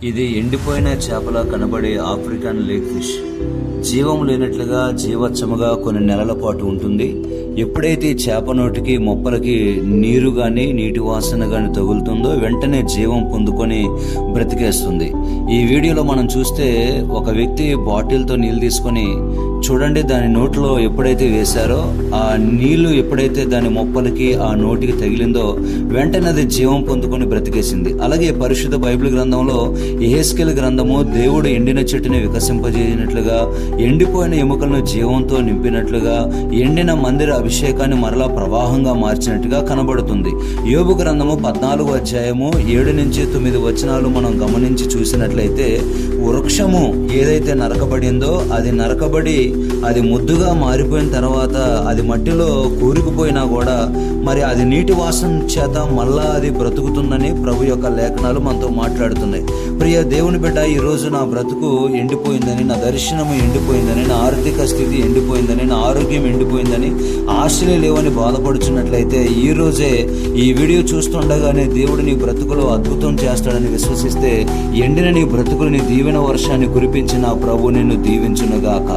ఇది ఎండిపోయిన చేపలా కనబడే ఆఫ్రికన్ లేక్ ఫిష్. జీవం లేనట్లుగా జీవచ్చముగా కొన్ని నెలల పాటు ఉంటుంది. ఎప్పుడైతే చేప నోటికి మొప్పలకి నీరు గాని నీటి వాసన గాని తగులుతుందో వెంటనే జీవం పొందుకొని బ్రతికేస్తుంది. ఈ వీడియోలో మనం చూస్తే ఒక వ్యక్తి బాటిల్తో నీళ్ళు తీసుకొని చూడండి, దాని నోట్లో ఎప్పుడైతే వేశారో ఆ నీళ్లు ఎప్పుడైతే దాని మొప్పలకి ఆ నోటికి తగిలిందో వెంటనే అది జీవం పొందుకొని బ్రతికేసింది. అలాగే పరిశుద్ధ బైబిల్ గ్రంథంలో యెహెజ్కేలు గ్రంథము దేవుడు ఎండిన చెట్టుని వికసింపజేసినట్లుగా, ఎండిపోయిన ఎముకలను జీవంతో నింపినట్లుగా, ఎండిన మందిర అభిషేకాన్ని మరలా ప్రవాహంగా మార్చినట్టుగా కనబడుతుంది. యోబు గ్రంథము 14వ అధ్యాయము 7-9 వచనాలు మనం గమనించి చూసినట్లయితే, వృక్షము ఏదైతే నరకబడిందో అది నరకబడి అది ముద్దుగా మారిపోయిన తర్వాత అది మట్టిలో కూరుకుపోయినా కూడా మరి అది నీటి వాసన చేత మళ్ళా అది బ్రతుకుతుందని ప్రభు యొక్క లేఖనాలు మనతో మాట్లాడుతున్నాయి. ప్రియ దేవుని బిడ్డ, ఈరోజు నా బ్రతుకు ఎండిపోయిందని, నా దర్శనము ఎండిపోయిందని, నా ఆర్థిక స్థితి ఎండిపోయిందని, నా ఆరోగ్యం ఎండిపోయిందని, ఆశలే లేవని బాధపడుచున్నట్లయితే ఈ రోజే ఈ వీడియో చూస్తుండగానే దేవుడు నీ బ్రతుకులో అద్భుతం చేస్తాడని విశ్వసిస్తే ఎండిన నీ బ్రతుకులు నీ దీవెన వర్షాన్ని కురిపించిన ప్రభు నిన్ను దీవించునుగాక.